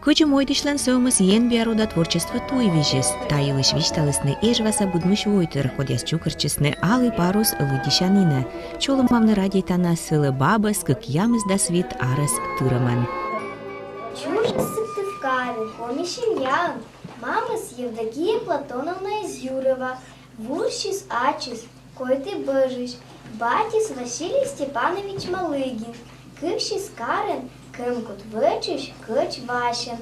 Хочем ойдышлан соумыз ен биарода творчество туйвижес, тайылыш вишталысны эжваса будмыш войтыр ходяс чукырчесны алый парус лыдишанина. Чолым мамны радийтана сылы баба скык ямыз да свит арас тыраман. Чужа Сыктывкары, комишим ян, мамыс Евдокия Платоновна из Юрова, вурщис ачис, кой ты быжиш, батис Василий Степанович Малыгин, кывщис Карен, кымкут вычиш, кыч Ващен,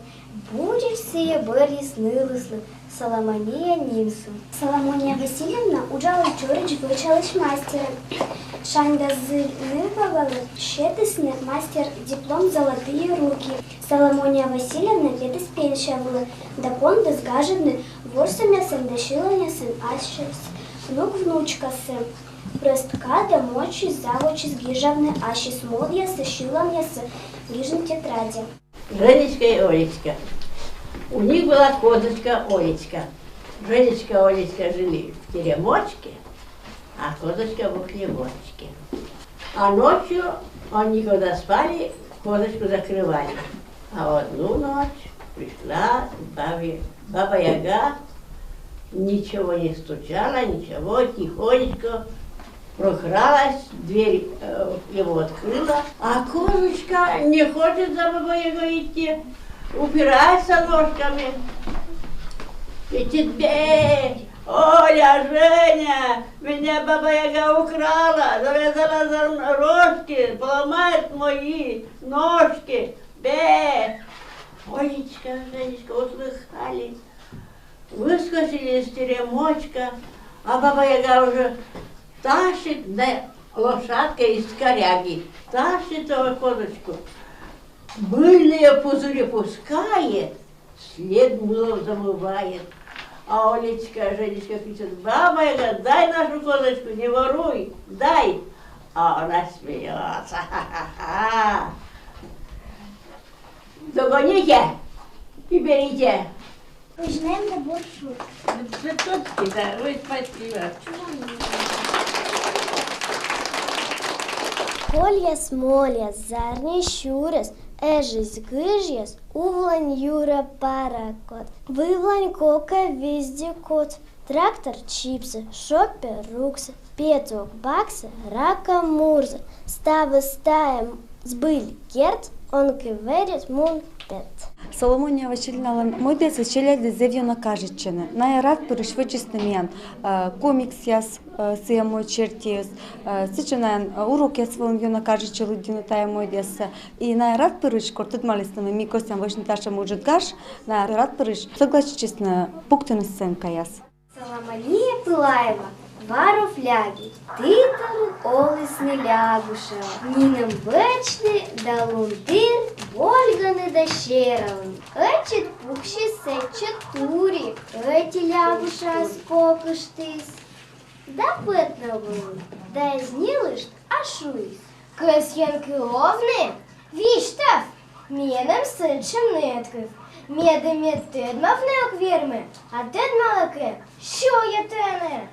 будешь сие бырис нылыслы, Соломония Нимсу. Соломония Васильевна ужала чурич вычалыш мастера. Шанда зынывала щетысны мастер диплом «Золотые руки». Соломония Васильевна летыс пеншавала, да понды сгажены ворсамясын да шиланясын ащес. Внук-внучка сын. Простка да мочи завочи сгижавны ащес молдясы шиламясы гижен тетради. Женечка и Олечка. У них была козочка Олечка. Женечка и Олечка жили в теремочке, а козочка в хлебочке. А ночью они, когда спали, козочку закрывали. А в одну ночь пришла баба Яга, ничего не стучала, ничего, тихонечко прокралась, дверь его открыла, а козочка не хочет за бабой Ягой идти, упирается ножками. И теперь, Оля, Женя, меня баба Яга украла, завязала за рожки, поломает мои ножки. Бе! Олечка, Женечка услыхали, выскочили из теремочка, а баба Яга уже тащит лошадка из коряги, тащит его козочку. Мыльные пузыри пускает, след мылом замывает. А Олечка, Женечка кричит: баба Яга, дай нашу козочку, не воруй, дай. А она смеется. Ха-ха-ха. Догоните и берите. Мы знаем да больше. Да, ой, спасибо. Кольяс моляс, зарни щурес, эжис гыжьяс, увлань юра паракот. Вывлань кока везде кот. Трактор чипсы, шоппер руксы, петух баксы, рака мурза. Ставы стаем сбыль керт, он кеверит мун пет. Соломония Васильевна мойдеса челяди зевьона кажечене. Найрат перешвидчеснемян комикс яс сыямой чертиес. Сыченаен урок яс волньона кажече лудину тая мойдеса. И найрат переш кортит малиснами микосян вышниташа может гаш. Найрат переш согласчесно пуктена сценка яс. Соломония Пылаева, вару фляги, титар олысны лягуша, ниным бечны да лунтыр, вольганы да щеровын. Эчет пукши сечет тури, эти лягуша скокыштыс. Да пытновын, да изнилышт ашуис. Кэсьянки овны, виштав, менем сычем нетков. Медами тедмавнеок верме, а тедмалаке, що я тене?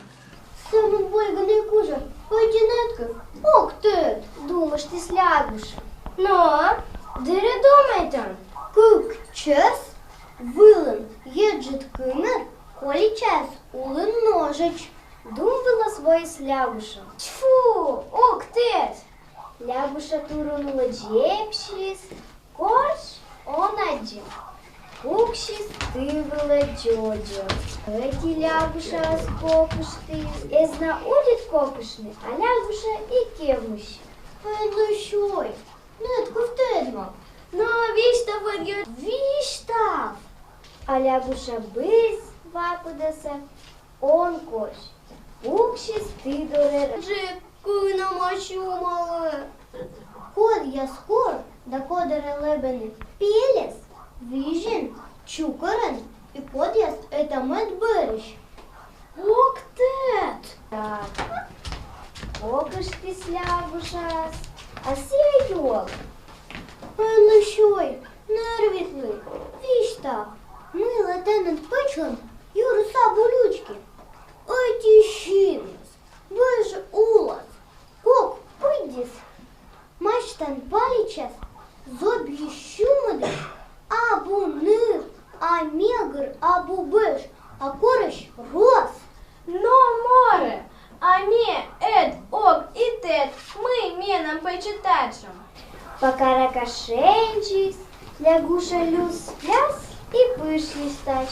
Сам вольганий кужа, одинетков, ок тед, думаш ти слягуша. Но, дире думай там, кук час, вылын еджет кымер, коли час улын ножич. Думала свой слягуша. Тьфу, ок тед. Лягуша турунула джепшис, корж он один. Кукшис ты была джоджо. Эти лягуша скокушты. Эзна удит кокушны, а лягуша и кевмущ. Ну шой, нетков тедма. Но виштав одет виштав. А лягуша быз вапудаса, он кош. Кукшис ты дорер. Же, куна мачумала. Код я скор, да кодere лебены. Пелес. Вижен, чукарен и подъезд это Мэтбериш. Ок тет! Так, окаш ты слягушас, а сей-йол. Ну шой, нервитли, виштах, мыла тенет печлен, юру сабу лючки. Эти щинес, боже улас, кок пыдис. Маштан паличас, зобьи щумадыш, абу читачем. Покаракашенчись, лягуша люс пляс и пышлись тач.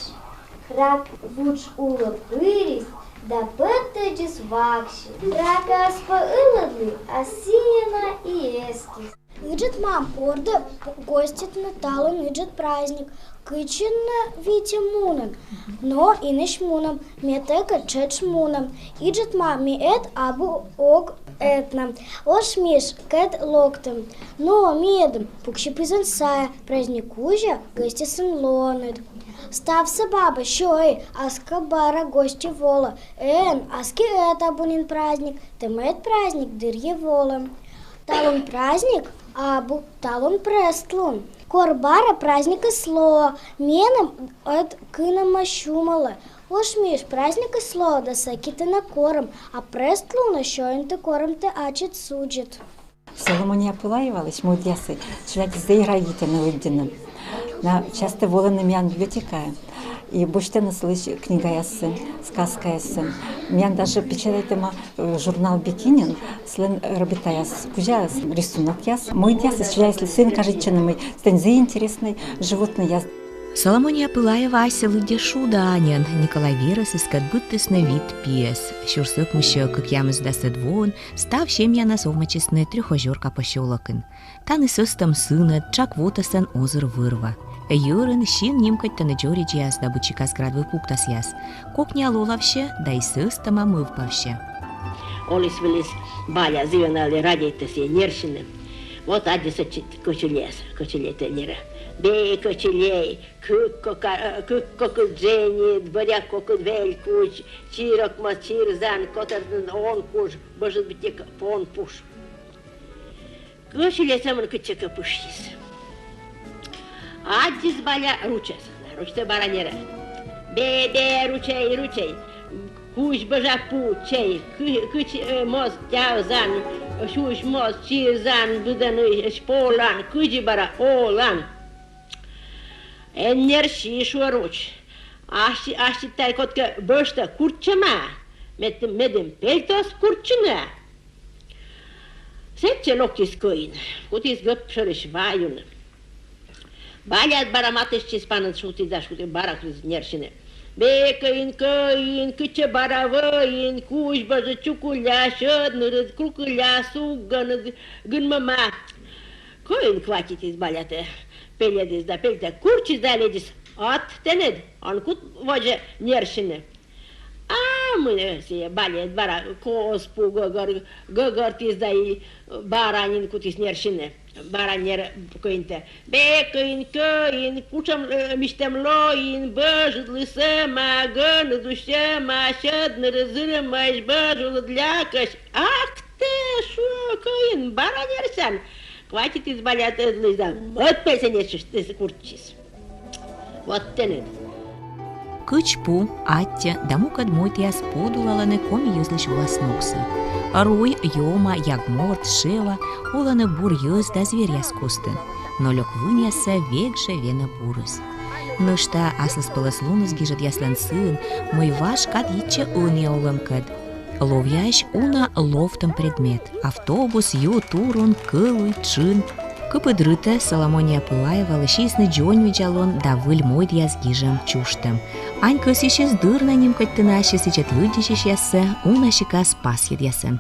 Крак буч улыпырись, да пыттыдис вакши. Рака спаылыдли, а сиена и эскис. Иджет мам, орда гостит Наталу, иджет праздник. Кычинна вите мунан, но иныш мунам, метека чеч мунам. Иджет мам, ми эт абу ог этна. Ош миш кэт локтем. Но медом, пукши пизансая, праздникужа гости сын лонет. Стався баба, щой, аска бара гости вола. Аски это бунин праздник, темет праздник дырье волом. Талон праздник, абу талон престлун. Корбара праздника сло, меном от кынама шумала. Ошмиш праздника сло, да сакиты на кором, а престлуна щоинты кором ты ачит суджит. Соломония Пылаевалыч, мой дясы, человек заигравите на выденном. На часто воланы мян библиотека. И больше на слышь книга ясы, сказка ясы. Мян даже печатает журнал Бикинин, слен робита яс, кузя рисунок яс. Мой дясы, если сын кажет, что мой стань интересный животный яс. Соломония Пылаева асилы дешуда анен, Николай Вирас искат быттысны вид пьес. Шурсык мышы как ямыз дасы двон, став щемьяна совмачесны трехозерка пощелокын. Таны сыстам сына, чак вотасан озыр вырва. Юрын щин нимкать таны джорич яс, да бычика сградвы пуктас яс. Кокня лолавще, да и сыстама мывпавще. Олис велис баля зивенали радийтesi нершины. Вот адиса кочелет нера. Бей кочелей, кокоджени, дворя кокодвельку, чирок мачирзан, котардын он куш, может быть, он пуш. Кочелет самын кычека пушис. Адис баля ручте бара нера. Бе ручей. Куш бажа пучей, кыч моз тяузан, шуш моз чирзан, буданы шполан, кыджи бара олан. Энерши шуаруч. Ашти тайкотка бöstä kurtsama. Medem peltos kurtsuna. Setse lokkiskoin. Kutis göpsöris vajun. Baljat bara matestis panan suti baraklis nersine. Bekain kain küçe bara vayin kuş bazı çukulya şödnırız kukulya suganız gınmama. Koyun kvakitis baljate. Pelediz da pelte kurčiz daledis at tened ankut vaje neršine. Mine se balje bara kospu gagartis da i baranin kutis neršine. Baranyer kointe. Bekain kain kučam mištem loin băžudlı sema gânı dușema şödnırı zırımaş băžulă dляkaş. Akte şu kain baranyer Хватит избавлять от вот песенечешь ты курчис. Вот тенет. Кычпу, аття, дамук адмойт яс подулаланы коми юзлыш власноксы. Руй, йома, ягморт, шева, уланы бур юз да зверь яс косты. Но лёк выньяса векше вена бурыс. Нышта аслыс пылыслуныз гижет яслан сын, мой ваш кад итче уния улымкад. Ловящ уна лофтом предмет. Автобус, ю, турун, кылуй, чин. Кыпыдрыта Соломония Пылаева лышисны джонь вичалон да выль мойд яз гижем чуштем. Ань кысишес дырна нимкать тынашес ичет лыдишеш ясы, уна щека спас ед ясы.